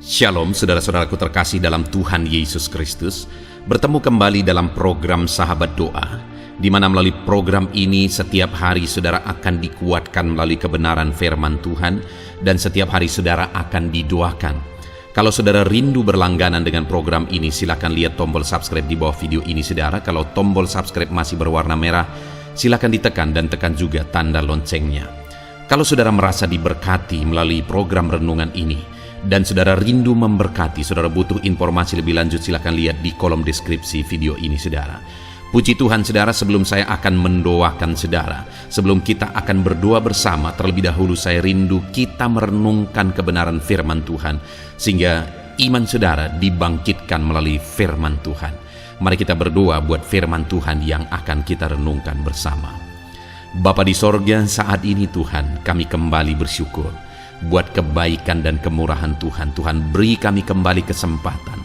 Shalom saudara-saudaraku terkasih dalam Tuhan Yesus Kristus. Bertemu kembali dalam program Sahabat Doa, di mana melalui program ini setiap hari saudara akan dikuatkan melalui kebenaran firman Tuhan, dan setiap hari saudara akan didoakan. Kalau saudara rindu berlangganan dengan program ini, silakan lihat tombol subscribe di bawah video ini saudara. Kalau tombol subscribe masih berwarna merah, silakan ditekan dan tekan juga tanda loncengnya. Kalau saudara merasa diberkati melalui program renungan ini, dan saudara rindu memberkati, saudara butuh informasi lebih lanjut, silakan lihat di kolom deskripsi video ini saudara. Puji Tuhan saudara, sebelum saya akan mendoakan saudara, sebelum kita akan berdoa bersama, terlebih dahulu saya rindu kita merenungkan kebenaran firman Tuhan, sehingga iman saudara dibangkitkan melalui firman Tuhan. Mari kita berdoa buat firman Tuhan yang akan kita renungkan bersama. Bapa di sorga, saat ini Tuhan, kami kembali bersyukur buat kebaikan dan kemurahan Tuhan. Tuhan beri kami kembali kesempatan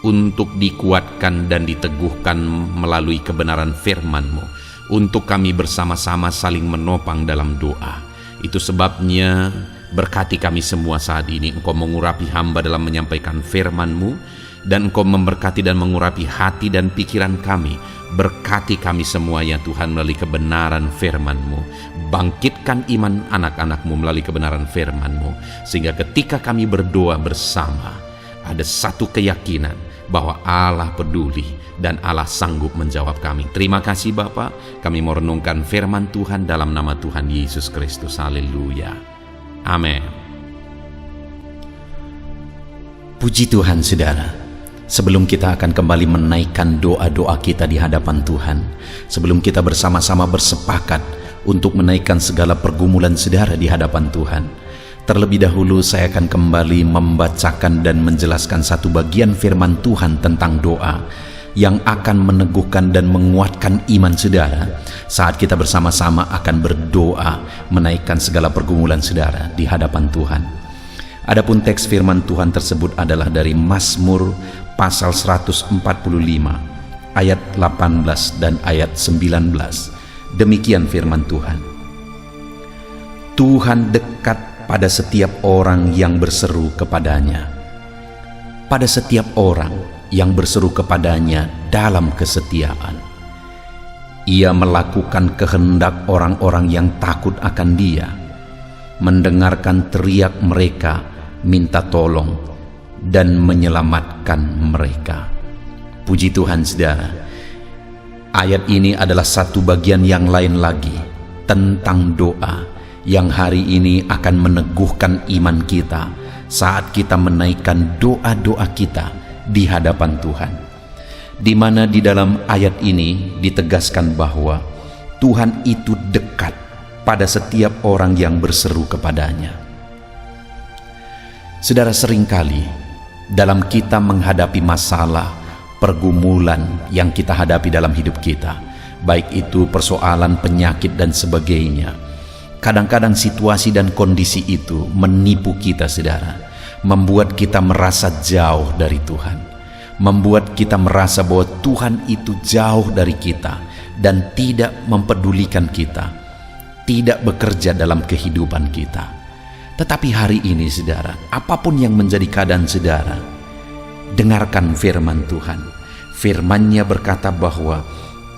untuk dikuatkan dan diteguhkan melalui kebenaran firman-Mu, untuk kami bersama-sama saling menopang dalam doa. Itu sebabnya berkati kami semua saat ini. Engkau mengurapi hamba dalam menyampaikan firman-Mu, dan Engkau memberkati dan mengurapi hati dan pikiran kami. Berkati kami semua ya Tuhan melalui kebenaran firman-Mu. Bangkitkan iman anak-anak-Mu melalui kebenaran firman-Mu, sehingga ketika kami berdoa bersama, ada satu keyakinan bahwa Allah peduli dan Allah sanggup menjawab kami. Terima kasih Bapa, kami mau renungkan firman Tuhan dalam nama Tuhan Yesus Kristus. Haleluya. Amin. Puji Tuhan saudara. Sebelum kita akan kembali menaikkan doa-doa kita di hadapan Tuhan, sebelum kita bersama-sama bersepakat untuk menaikkan segala pergumulan saudara di hadapan Tuhan, terlebih dahulu saya akan kembali membacakan dan menjelaskan satu bagian firman Tuhan tentang doa yang akan meneguhkan dan menguatkan iman saudara saat kita bersama-sama akan berdoa menaikkan segala pergumulan saudara di hadapan Tuhan. Adapun teks firman Tuhan tersebut adalah dari Mazmur pasal 145 ayat 18 dan ayat 19. Demikian firman Tuhan. Tuhan dekat pada setiap orang yang berseru kepadanya, pada setiap orang yang berseru kepadanya dalam kesetiaan. Ia melakukan kehendak orang-orang yang takut akan Dia, mendengarkan teriak mereka minta tolong, dan menyelamatkan mereka. Puji Tuhan saudara, ayat ini adalah satu bagian yang lain lagi tentang doa yang hari ini akan meneguhkan iman kita saat kita menaikkan doa-doa kita di hadapan Tuhan, di mana di dalam ayat ini ditegaskan bahwa Tuhan itu dekat pada setiap orang yang berseru kepadanya. Saudara, seringkali dalam kita menghadapi masalah, pergumulan yang kita hadapi dalam hidup kita, baik itu persoalan, penyakit dan sebagainya, kadang-kadang situasi dan kondisi itu menipu kita saudara, membuat kita merasa jauh dari Tuhan, membuat kita merasa bahwa Tuhan itu jauh dari kita dan tidak mempedulikan kita, tidak bekerja dalam kehidupan kita. Tetapi hari ini saudara, apapun yang menjadi keadaan saudara, dengarkan firman Tuhan. Firman-Nya berkata bahwa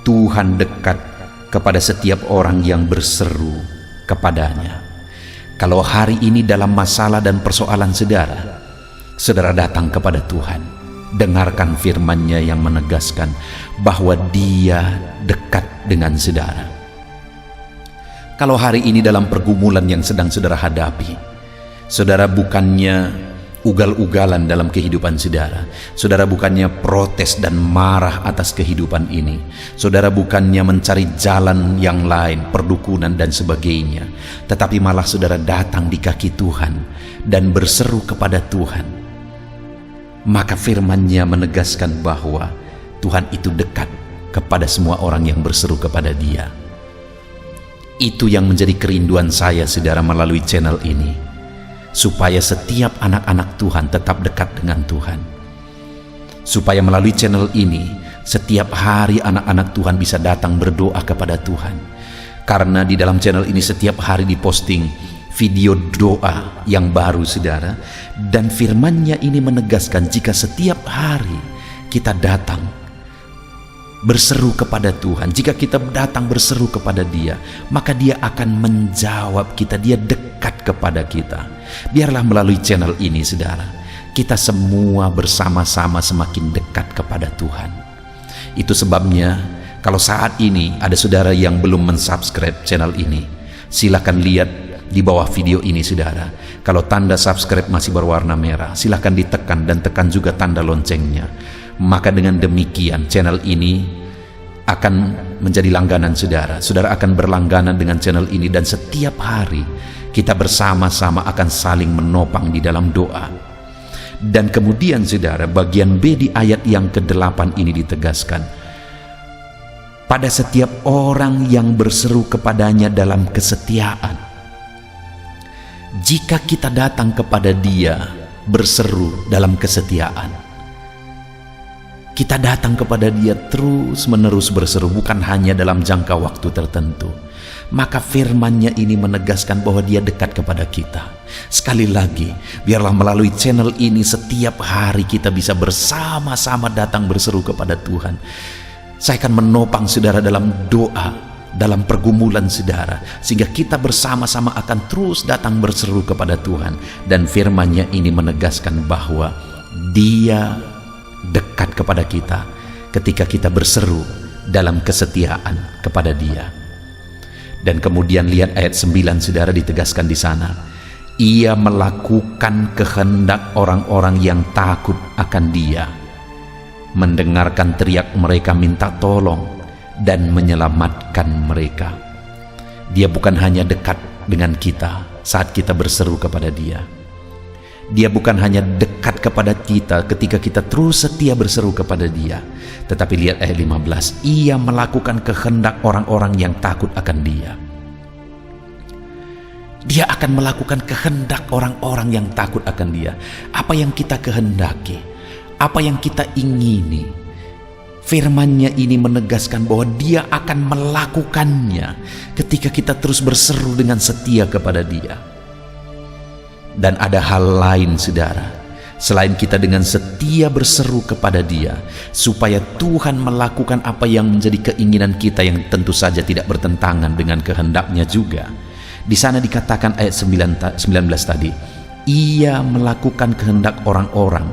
Tuhan dekat kepada setiap orang yang berseru kepadanya. Kalau hari ini dalam masalah dan persoalan saudara, saudara datang kepada Tuhan, dengarkan firman-Nya yang menegaskan bahwa Dia dekat dengan saudara. Kalau hari ini dalam pergumulan yang sedang saudara hadapi, saudara bukannya ugal-ugalan dalam kehidupan saudara, saudara bukannya protes dan marah atas kehidupan ini, saudara bukannya mencari jalan yang lain, perdukunan dan sebagainya, tetapi malah saudara datang di kaki Tuhan dan berseru kepada Tuhan, maka firman-Nya menegaskan bahwa Tuhan itu dekat kepada semua orang yang berseru kepada Dia. Itu yang menjadi kerinduan saya saudara melalui channel ini, supaya setiap anak-anak Tuhan tetap dekat dengan Tuhan, supaya melalui channel ini setiap hari anak-anak Tuhan bisa datang berdoa kepada Tuhan, karena di dalam channel ini setiap hari diposting video doa yang baru saudara, dan firman-Nya ini menegaskan jika setiap hari kita datang berseru kepada Tuhan, jika kita datang berseru kepada Dia, maka Dia akan menjawab kita, Dia dekat kepada kita. Biarlah melalui channel ini saudara, kita semua bersama-sama semakin dekat kepada Tuhan. Itu sebabnya kalau saat ini ada saudara yang belum mensubscribe channel ini, silakan lihat di bawah video ini saudara. Kalau tanda subscribe masih berwarna merah, silakan ditekan dan tekan juga tanda loncengnya. Maka dengan demikian channel ini akan menjadi langganan saudara. Saudara akan berlangganan dengan channel ini, dan setiap hari kita bersama-sama akan saling menopang di dalam doa. Dan kemudian saudara, bagian B di ayat yang ke-8 ini ditegaskan, pada setiap orang yang berseru kepadanya dalam kesetiaan. Jika kita datang kepada Dia berseru dalam kesetiaan, kita datang kepada Dia terus menerus berseru, bukan hanya dalam jangka waktu tertentu, maka firman-Nya ini menegaskan bahwa Dia dekat kepada kita. Sekali lagi, biarlah melalui channel ini setiap hari kita bisa bersama-sama datang berseru kepada Tuhan. Saya akan menopang saudara dalam doa, dalam pergumulan saudara, sehingga kita bersama-sama akan terus datang berseru kepada Tuhan. Dan firman-Nya ini menegaskan bahwa Dia dekat kepada kita ketika kita berseru dalam kesetiaan kepada Dia. Dan kemudian lihat ayat 9 saudara, ditegaskan di sana, Ia melakukan kehendak orang-orang yang takut akan Dia, mendengarkan teriak mereka minta tolong, dan menyelamatkan mereka. Dia bukan hanya dekat dengan kita saat kita berseru kepada Dia. Dia bukan hanya dekat kepada kita ketika kita terus setia berseru kepada Dia. Tetapi lihat ayat 15, Ia melakukan kehendak orang-orang yang takut akan Dia. Dia akan melakukan kehendak orang-orang yang takut akan Dia. Apa yang kita kehendaki, apa yang kita ingini, firman-Nya ini menegaskan bahwa Dia akan melakukannya ketika kita terus berseru dengan setia kepada Dia. Dan ada hal lain saudara, selain kita dengan setia berseru kepada Dia, supaya Tuhan melakukan apa yang menjadi keinginan kita, yang tentu saja tidak bertentangan dengan kehendak-Nya juga. Di sana dikatakan ayat 19 tadi, Ia melakukan kehendak orang-orang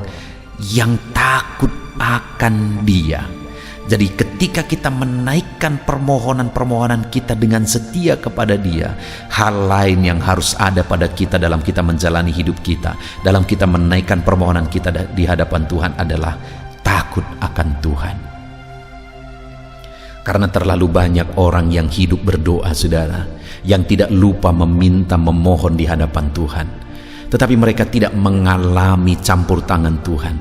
yang takut akan Dia. Jadi ketika kita menaikkan permohonan-permohonan kita dengan setia kepada Dia, hal lain yang harus ada pada kita dalam kita menjalani hidup kita, dalam kita menaikkan permohonan kita di hadapan Tuhan adalah takut akan Tuhan. Karena terlalu banyak orang yang hidup berdoa saudara, yang tidak lupa meminta, memohon di hadapan Tuhan, tetapi mereka tidak mengalami campur tangan Tuhan,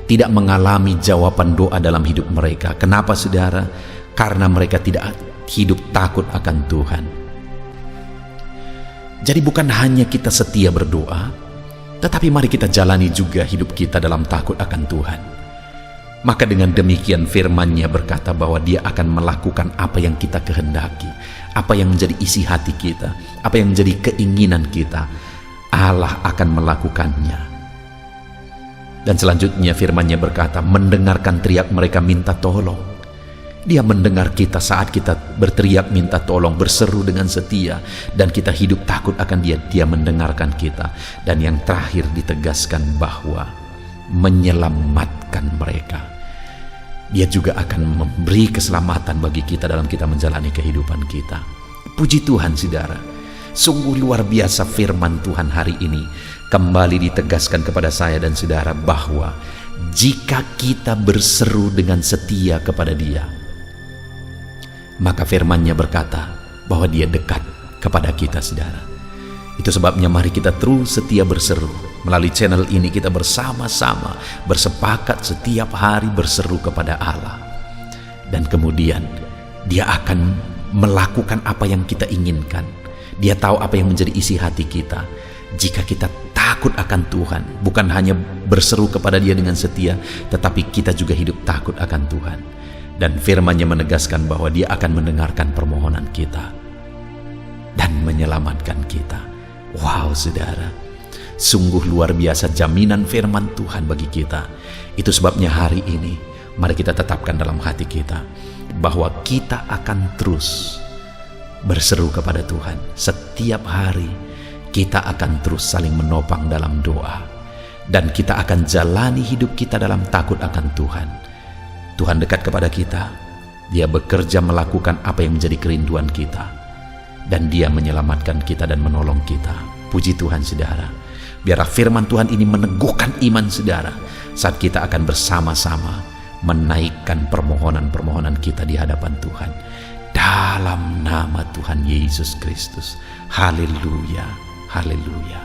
tidak mengalami jawaban doa dalam hidup mereka. Kenapa saudara? Karena mereka tidak hidup takut akan Tuhan. Jadi bukan hanya kita setia berdoa, tetapi mari kita jalani juga hidup kita dalam takut akan Tuhan. Maka dengan demikian firman-Nya berkata bahwa Dia akan melakukan apa yang kita kehendaki, apa yang menjadi isi hati kita, apa yang menjadi keinginan kita, Allah akan melakukannya. Dan selanjutnya firman-Nya berkata, mendengarkan teriak mereka minta tolong. Dia mendengar kita saat kita berteriak minta tolong, berseru dengan setia, dan kita hidup takut akan Dia. Dia mendengarkan kita. Dan yang terakhir ditegaskan bahwa menyelamatkan mereka. Dia juga akan memberi keselamatan bagi kita dalam kita menjalani kehidupan kita. Puji Tuhan saudara, sungguh luar biasa firman Tuhan hari ini. Kembali ditegaskan kepada saya dan saudara bahwa jika kita berseru dengan setia kepada Dia, maka firman-Nya berkata bahwa Dia dekat kepada kita saudara. Itu sebabnya mari kita terus setia berseru. Melalui channel ini kita bersama-sama bersepakat setiap hari berseru kepada Allah. Dan kemudian Dia akan melakukan apa yang kita inginkan. Dia tahu apa yang menjadi isi hati kita. Jika kita takut akan Tuhan, bukan hanya berseru kepada Dia dengan setia, tetapi kita juga hidup takut akan Tuhan. Dan firman-Nya menegaskan bahwa Dia akan mendengarkan permohonan kita dan menyelamatkan kita. Wow, saudara, sungguh luar biasa jaminan firman Tuhan bagi kita. Itu sebabnya hari ini mari kita tetapkan dalam hati kita bahwa kita akan terus berseru kepada Tuhan. Setiap hari kita akan terus saling menopang dalam doa, dan kita akan jalani hidup kita dalam takut akan Tuhan. Tuhan dekat kepada kita. Dia bekerja melakukan apa yang menjadi kerinduan kita, dan Dia menyelamatkan kita dan menolong kita. Puji Tuhan, saudara. Biarlah firman Tuhan ini meneguhkan iman saudara saat kita akan bersama-sama menaikkan permohonan-permohonan kita di hadapan Tuhan. Dalam nama Tuhan Yesus Kristus. Haleluya, haleluya.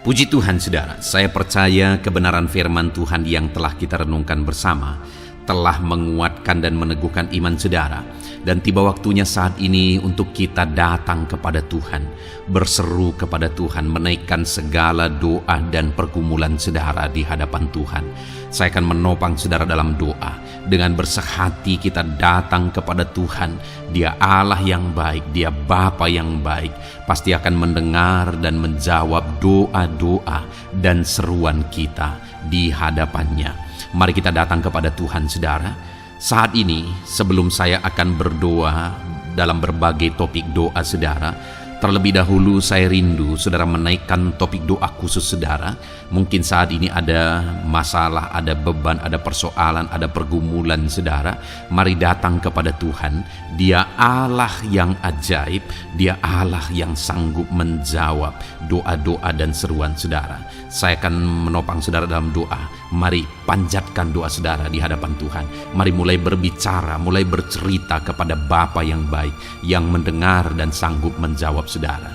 Puji Tuhan, saudara. Saya percaya kebenaran firman Tuhan yang telah kita renungkan bersama telah menguatkan dan meneguhkan iman saudara. Dan tiba waktunya saat ini untuk kita datang kepada Tuhan, berseru kepada Tuhan, menaikkan segala doa dan pergumulan saudara di hadapan Tuhan. Saya akan menopang saudara dalam doa. Dengan bersehati kita datang kepada Tuhan. Dia Allah yang baik, Dia Bapa yang baik. Pasti akan mendengar dan menjawab doa-doa dan seruan kita di hadapannya. Mari kita datang kepada Tuhan, saudara. Saat ini, sebelum saya akan berdoa dalam berbagai topik doa saudara, terlebih dahulu saya rindu saudara menaikkan topik doa khusus saudara. Mungkin saat ini ada masalah, ada beban, ada persoalan, ada pergumulan saudara. Mari datang kepada Tuhan. Dia Allah yang ajaib, Dia Allah yang sanggup menjawab doa-doa dan seruan saudara. Saya akan menopang saudara dalam doa. Mari panjatkan doa saudara di hadapan Tuhan. Mari mulai berbicara, mulai bercerita kepada Bapa yang baik, yang mendengar dan sanggup menjawab saudara.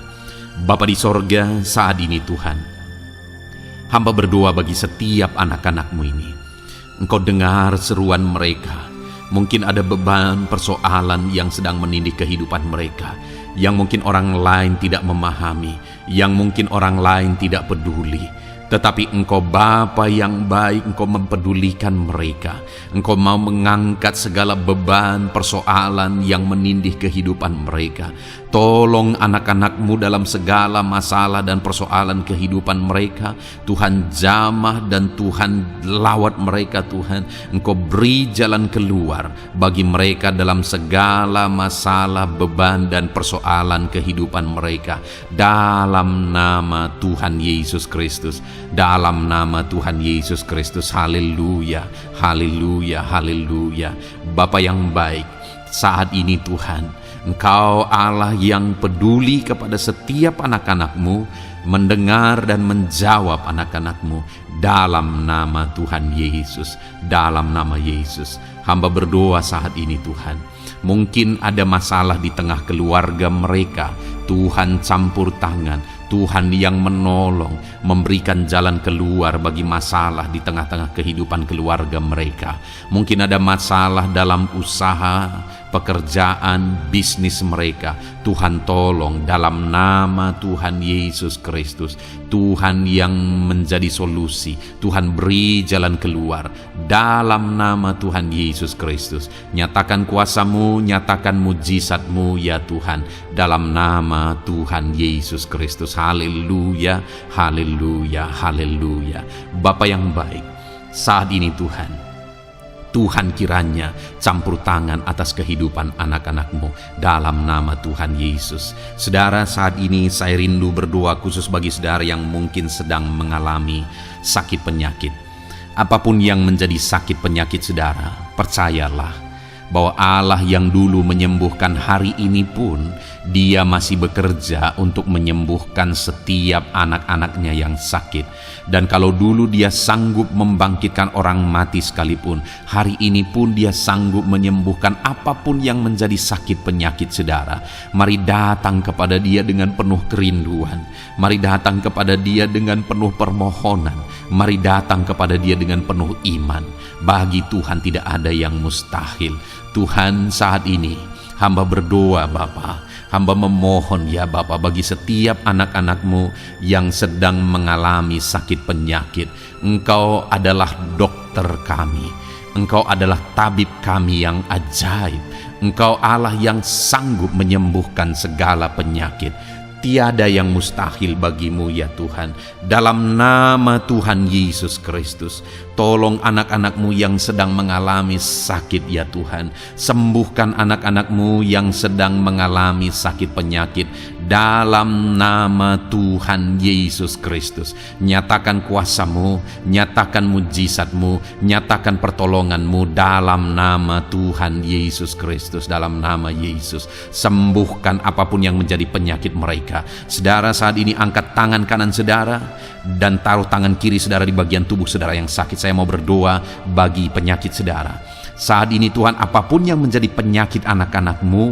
Bapa di sorga, saat ini Tuhan, hamba berdoa bagi setiap anak-anak-Mu ini. Engkau dengar seruan mereka. Mungkin ada beban, persoalan yang sedang menindih kehidupan mereka, yang mungkin orang lain tidak memahami, yang mungkin orang lain tidak peduli. Tetapi Engkau Bapa yang baik, Engkau mempedulikan mereka. Engkau mau mengangkat segala beban, persoalan yang menindih kehidupan mereka. Tolong anak-anak-Mu dalam segala masalah dan persoalan kehidupan mereka. Tuhan jamah dan Tuhan lawat mereka Tuhan. Engkau beri jalan keluar bagi mereka dalam segala masalah, beban dan persoalan kehidupan mereka. Dalam nama Tuhan Yesus Kristus. Dalam nama Tuhan Yesus Kristus. Haleluya, haleluya, haleluya. Bapa yang baik, saat ini Tuhan, Engkau Allah yang peduli kepada setiap anak-anak-Mu, mendengar dan menjawab anak-anak-Mu. Dalam nama Tuhan Yesus, dalam nama Yesus, hamba berdoa saat ini Tuhan. Mungkin ada masalah di tengah keluarga mereka. Tuhan campur tangan, Tuhan yang menolong, memberikan jalan keluar bagi masalah di tengah-tengah kehidupan keluarga mereka. Mungkin ada masalah dalam usaha, pekerjaan, bisnis mereka. Tuhan tolong dalam nama Tuhan Yesus Kristus. Tuhan yang menjadi solusi, Tuhan beri jalan keluar dalam nama Tuhan Yesus Kristus. Nyatakan kuasa-Mu, nyatakan mujizat-Mu ya Tuhan, dalam nama Tuhan Yesus Kristus. Haleluya, haleluya, haleluya. Bapa yang baik, saat ini Tuhan kiranya campur tangan atas kehidupan anak-anak-Mu dalam nama Tuhan Yesus. Saudara, saat ini saya rindu berdoa khusus bagi saudara yang mungkin sedang mengalami sakit penyakit. Apapun yang menjadi sakit penyakit saudara, percayalah bahwa Allah yang dulu menyembuhkan hari ini pun Dia masih bekerja untuk menyembuhkan setiap anak-anaknya yang sakit. Dan kalau dulu Dia sanggup membangkitkan orang mati sekalipun, hari ini pun Dia sanggup menyembuhkan apapun yang menjadi sakit penyakit saudara. Mari datang kepada Dia dengan penuh kerinduan. Mari datang kepada Dia dengan penuh permohonan. Mari datang kepada Dia dengan penuh iman. Bagi Tuhan tidak ada yang mustahil. Tuhan, saat ini hamba berdoa Bapa, hamba memohon ya Bapa bagi setiap anak-anak-Mu yang sedang mengalami sakit penyakit. Engkau adalah dokter kami, Engkau adalah tabib kami yang ajaib. Engkau Allah yang sanggup menyembuhkan segala penyakit. Tiada yang mustahil bagimu ya Tuhan. Dalam nama Tuhan Yesus Kristus, tolong anak-anak-Mu yang sedang mengalami sakit ya Tuhan. Sembuhkan anak-anak-Mu yang sedang mengalami sakit penyakit. Dalam nama Tuhan Yesus Kristus, nyatakan kuasa-Mu, nyatakan mujizat-Mu, nyatakan pertolongan-Mu dalam nama Tuhan Yesus Kristus. Dalam nama Yesus, sembuhkan apapun yang menjadi penyakit mereka. Saudara, saat ini angkat tangan kanan saudara dan taruh tangan kiri saudara di bagian tubuh saudara yang sakit. Saya mau berdoa bagi penyakit saudara. Saat ini Tuhan, apapun yang menjadi penyakit anak-anak-Mu,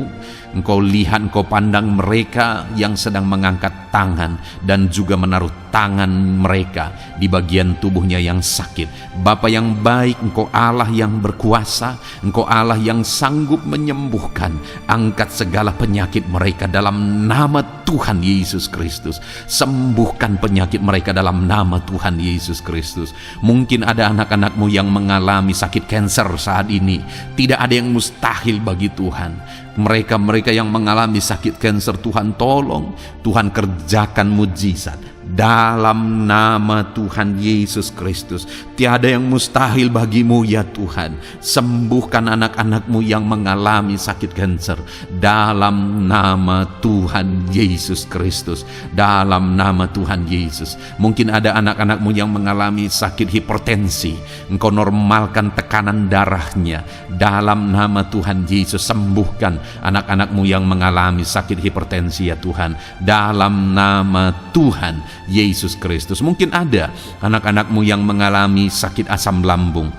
Engkau lihat, Engkau pandang mereka yang sedang mengangkat tangan dan juga menaruh tangan mereka di bagian tubuhnya yang sakit. Bapa yang baik, Engkau Allah yang berkuasa, Engkau Allah yang sanggup menyembuhkan. Angkat segala penyakit mereka dalam nama Tuhan Yesus Kristus. Sembuhkan penyakit mereka dalam nama Tuhan Yesus Kristus. Mungkin ada anak-anak-Mu yang mengalami sakit kanker saat ini. Tidak ada yang mustahil bagi Tuhan. Mereka yang mengalami sakit kanker, Tuhan tolong, Tuhan kerjakan mujizat dalam nama Tuhan Yesus Kristus. Tiada yang mustahil bagimu ya Tuhan. Sembuhkan anak-anak-Mu yang mengalami sakit kanker dalam nama Tuhan Yesus Kristus. Dalam nama Tuhan Yesus. Mungkin ada anak-anak-Mu yang mengalami sakit hipertensi. Engkau normalkan tekanan darahnya dalam nama Tuhan Yesus. Sembuhkan anak-anak-Mu yang mengalami sakit hipertensi ya Tuhan, dalam nama Tuhan Yesus Kristus. Mungkin ada anak-anak-Mu yang mengalami sakit asam lambung.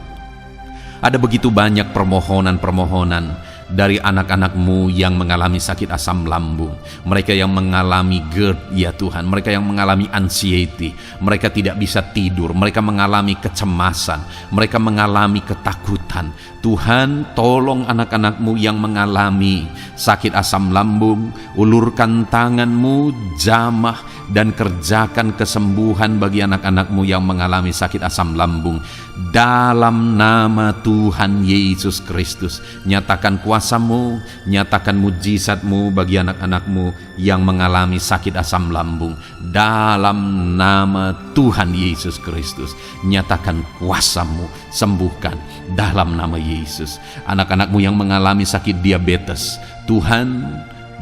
Ada begitu banyak permohonan-permohonan dari anak-anak-Mu yang mengalami sakit asam lambung. Mereka yang mengalami GERD ya Tuhan. Mereka yang mengalami anxiety. Mereka tidak bisa tidur. Mereka mengalami kecemasan. Mereka mengalami ketakutan. Tuhan, tolong anak-anak-Mu yang mengalami sakit asam lambung. Ulurkan tangan-Mu, jamah dan kerjakan kesembuhan bagi anak-anak-Mu yang mengalami sakit asam lambung. Dalam nama Tuhan Yesus Kristus, nyatakan kuasa-Mu, nyatakan mujizat-Mu bagi anak-anak-Mu yang mengalami sakit asam lambung. Dalam nama Tuhan Yesus Kristus, nyatakan kuasa-Mu, sembuhkan dalam nama Yesus. Anak-anak-Mu yang mengalami sakit diabetes, Tuhan,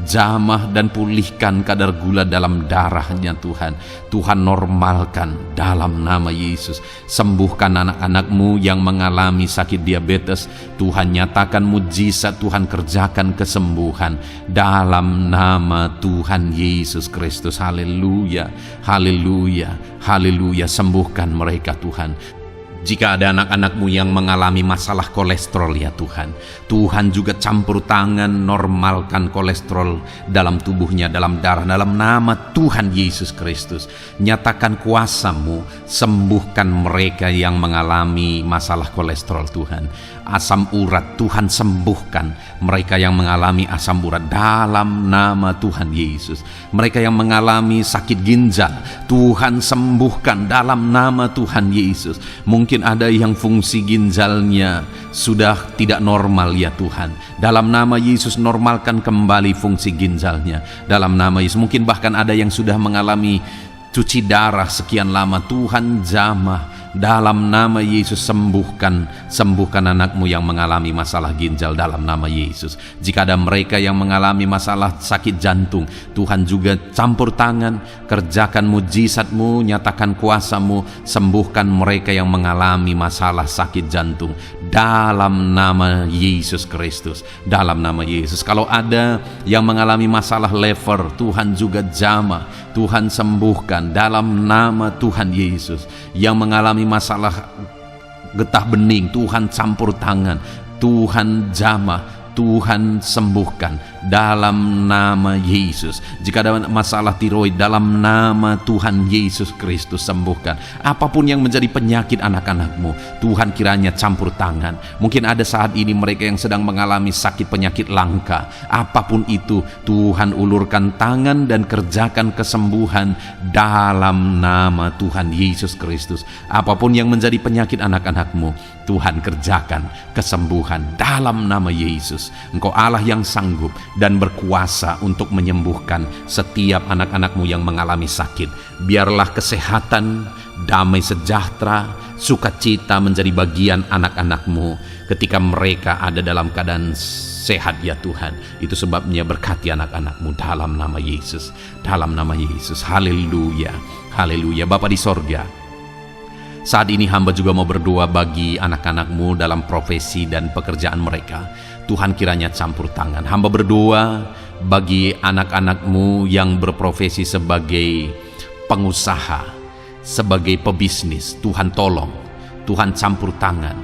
jamah dan pulihkan kadar gula dalam darahnya Tuhan. Tuhan normalkan dalam nama Yesus. Sembuhkan anak-anak-Mu yang mengalami sakit diabetes. Tuhan nyatakan mujizat, Tuhan kerjakan kesembuhan dalam nama Tuhan Yesus Kristus. Haleluya, haleluya, haleluya. Sembuhkan mereka Tuhan. Jika ada anak-anak-Mu yang mengalami masalah kolesterol ya Tuhan, Tuhan juga campur tangan, normalkan kolesterol dalam tubuhnya, dalam darah, dalam nama Tuhan Yesus Kristus. Nyatakan kuasa-Mu, sembuhkan mereka yang mengalami masalah kolesterol Tuhan. Asam urat, Tuhan sembuhkan mereka yang mengalami asam urat dalam nama Tuhan Yesus. Mereka yang mengalami sakit ginjal, Tuhan sembuhkan dalam nama Tuhan Yesus. Mungkin ada yang fungsi ginjalnya sudah tidak normal ya Tuhan. Dalam nama Yesus, normalkan kembali fungsi ginjalnya dalam nama Yesus. Mungkin bahkan ada yang sudah mengalami cuci darah sekian lama, Tuhan jamah dalam nama Yesus. Sembuhkan anak-Mu yang mengalami masalah ginjal dalam nama Yesus. Jika ada mereka yang mengalami masalah sakit jantung, Tuhan juga campur tangan, kerjakan mujizat-Mu, nyatakan kuasa-Mu, sembuhkan mereka yang mengalami masalah sakit jantung dalam nama Yesus Kristus. Dalam nama Yesus. Kalau ada yang mengalami masalah liver, Tuhan juga jamah, Tuhan sembuhkan dalam nama Tuhan Yesus. Yang mengalami masalah getah bening, Tuhan campur tangan, Tuhan jamah, Tuhan sembuhkan dalam nama Yesus. Jika ada masalah tiroid, dalam nama Tuhan Yesus Kristus sembuhkan. Apapun yang menjadi penyakit anak-anak-Mu, Tuhan kiranya campur tangan. Mungkin ada saat ini mereka yang sedang mengalami sakit penyakit langka. Apapun itu, Tuhan ulurkan tangan dan kerjakan kesembuhan dalam nama Tuhan Yesus Kristus. Apapun yang menjadi penyakit anak-anak-Mu, Tuhan kerjakan kesembuhan dalam nama Yesus. Yesus. Engkau Allah yang sanggup dan berkuasa untuk menyembuhkan setiap anak-anak-Mu yang mengalami sakit. Biarlah kesehatan, damai sejahtera, sukacita menjadi bagian anak-anak-Mu ketika mereka ada dalam keadaan sehat ya Tuhan. Itu sebabnya berkati anak-anak-Mu dalam nama Yesus. Dalam nama Yesus. Haleluya. Haleluya. Bapa di sorga, saat ini hamba juga mau berdoa bagi anak-anak-Mu dalam profesi dan pekerjaan mereka. Tuhan kiranya campur tangan. Hamba berdoa bagi anak-anak-Mu yang berprofesi sebagai pengusaha, sebagai pebisnis. Tuhan tolong, Tuhan campur tangan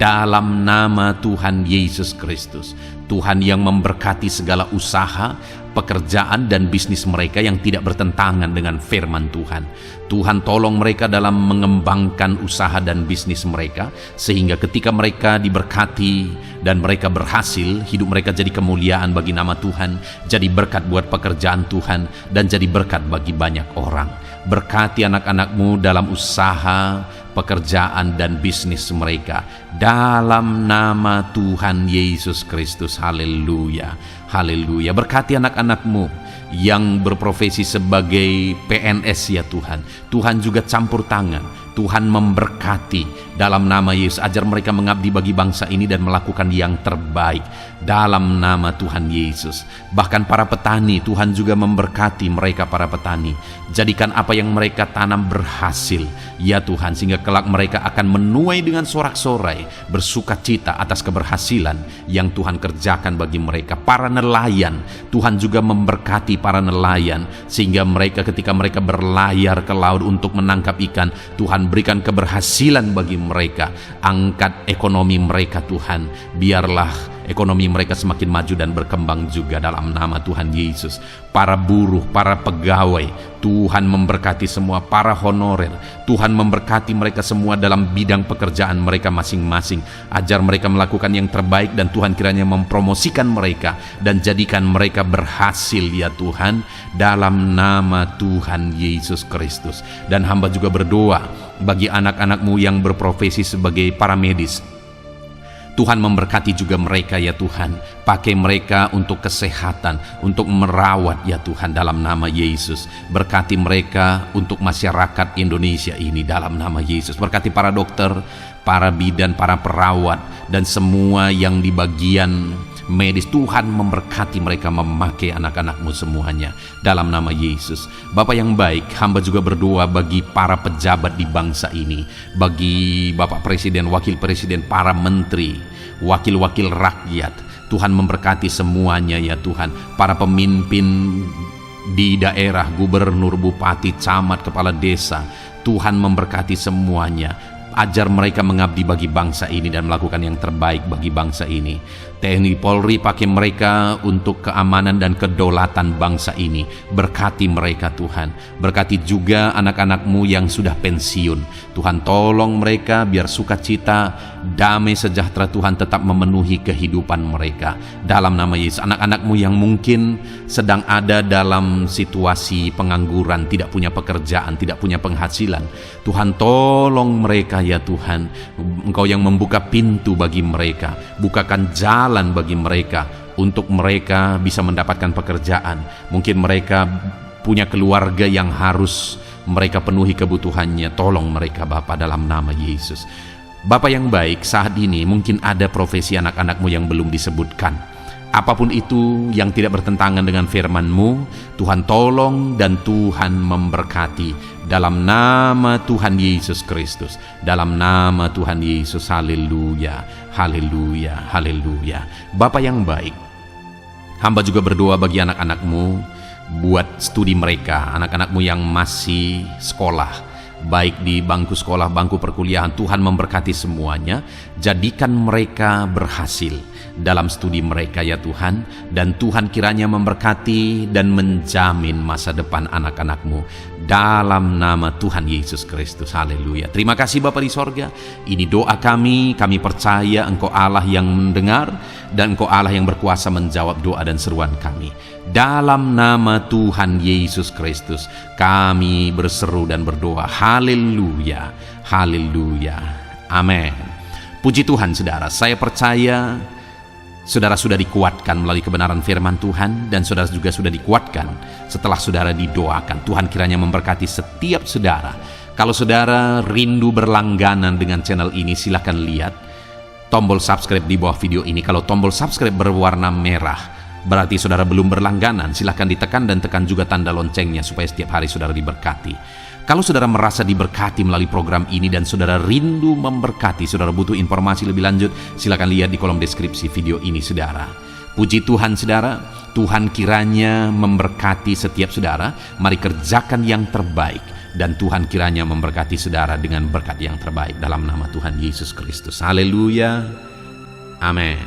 dalam nama Tuhan Yesus Kristus. Tuhan yang memberkati segala usaha, pekerjaan dan bisnis mereka yang tidak bertentangan dengan firman Tuhan. Tuhan tolong mereka dalam mengembangkan usaha dan bisnis mereka, sehingga ketika mereka diberkati dan mereka berhasil, hidup mereka jadi kemuliaan bagi nama Tuhan, jadi berkat buat pekerjaan Tuhan, dan jadi berkat bagi banyak orang. Berkati anak-anak-Mu dalam usaha, pekerjaan dan bisnis mereka dalam nama Tuhan Yesus Kristus. Haleluya. Haleluya. Berkati anak-anak-Mu yang berprofesi sebagai PNS ya Tuhan. Tuhan juga campur tangan. Tuhan memberkati dalam nama Yesus. Ajar mereka mengabdi bagi bangsa ini dan melakukan yang terbaik dalam nama Tuhan Yesus. Bahkan para petani, Tuhan juga memberkati mereka para petani. Jadikan apa yang mereka tanam berhasil ya Tuhan, sehingga kelak mereka akan menuai dengan sorak-sorai, bersukacita atas keberhasilan yang Tuhan kerjakan bagi mereka. Para nelayan, Tuhan juga memberkati para nelayan, sehingga mereka ketika mereka berlayar ke laut untuk menangkap ikan, Tuhan berikan keberhasilan bagi mereka. Angkat ekonomi mereka Tuhan, biarlah ekonomi mereka semakin maju dan berkembang juga dalam nama Tuhan Yesus. Para buruh, para pegawai, Tuhan memberkati semua. Para honorer, Tuhan memberkati mereka semua dalam bidang pekerjaan mereka masing-masing. Ajar mereka melakukan yang terbaik dan Tuhan kiranya mempromosikan mereka dan jadikan mereka berhasil ya Tuhan, dalam nama Tuhan Yesus Kristus. Dan hamba juga berdoa bagi anak-anak-Mu yang berprofesi sebagai para medis. Tuhan memberkati juga mereka ya Tuhan. Pakai mereka untuk kesehatan, untuk merawat ya Tuhan dalam nama Yesus. Berkati mereka untuk masyarakat Indonesia ini dalam nama Yesus. Berkati para dokter, para bidan, para perawat, dan semua yang di bagian medis. Tuhan memberkati mereka memakai anak-anak-Mu semuanya dalam nama Yesus. Bapa yang baik, hamba juga berdoa bagi para pejabat di bangsa ini, bagi Bapak Presiden, Wakil Presiden, para menteri, wakil-wakil rakyat. Tuhan memberkati semuanya ya Tuhan. Para pemimpin di daerah, gubernur, bupati, camat, kepala desa, Tuhan memberkati semuanya. Ajar mereka mengabdi bagi bangsa ini dan melakukan yang terbaik bagi bangsa ini. TNI Polri, pakai mereka untuk keamanan dan kedaulatan bangsa ini. Berkati mereka Tuhan. Berkati juga anak-anak-Mu yang sudah pensiun. Tuhan tolong mereka biar sukacita, damai sejahtera Tuhan tetap memenuhi kehidupan mereka dalam nama Yesus. Anak-anak-Mu yang mungkin sedang ada dalam situasi pengangguran, tidak punya pekerjaan, tidak punya penghasilan, Tuhan tolong mereka ya Tuhan. Engkau yang membuka pintu bagi mereka, bukakan jalan bagi mereka untuk mereka bisa mendapatkan pekerjaan. Mungkin mereka punya keluarga yang harus mereka penuhi kebutuhannya. Tolong mereka Bapa dalam nama Yesus. Bapa yang baik, saat ini mungkin ada profesi anak-anak-Mu yang belum disebutkan. Apapun itu yang tidak bertentangan dengan firman-Mu, Tuhan tolong dan Tuhan memberkati dalam nama Tuhan Yesus Kristus. Dalam nama Tuhan Yesus. Haleluya, haleluya, haleluya. Bapa yang baik, hamba juga berdoa bagi anak-anak-Mu buat studi mereka, anak-anak-Mu yang masih sekolah, baik di bangku sekolah, bangku perkuliahan. Tuhan memberkati semuanya, jadikan mereka berhasil dalam studi mereka ya Tuhan. Dan Tuhan kiranya memberkati dan menjamin masa depan anak-anak-Mu dalam nama Tuhan Yesus Kristus. Haleluya. Terima kasih Bapa di sorga. Ini doa kami percaya Engkau Allah yang mendengar dan Engkau Allah yang berkuasa menjawab doa dan seruan kami. Dalam nama Tuhan Yesus Kristus kami berseru dan berdoa. Haleluya, haleluya, amin. Puji Tuhan saudara, saya percaya Saudara sudah dikuatkan melalui kebenaran firman Tuhan, dan saudara juga sudah dikuatkan setelah saudara didoakan. Tuhan kiranya memberkati setiap saudara. Kalau saudara rindu berlangganan dengan channel ini, silakan lihat tombol subscribe di bawah video ini. Kalau tombol subscribe berwarna merah, berarti saudara belum berlangganan. Silakan ditekan dan tekan juga tanda loncengnya supaya setiap hari saudara diberkati. Kalau saudara merasa diberkati melalui program ini dan saudara rindu memberkati, saudara butuh informasi lebih lanjut, silakan lihat di kolom deskripsi video ini, saudara. Puji Tuhan, saudara. Tuhan kiranya memberkati setiap saudara. Mari kerjakan yang terbaik, dan Tuhan kiranya memberkati saudara dengan berkat yang terbaik dalam nama Tuhan Yesus Kristus. Haleluya. Amin.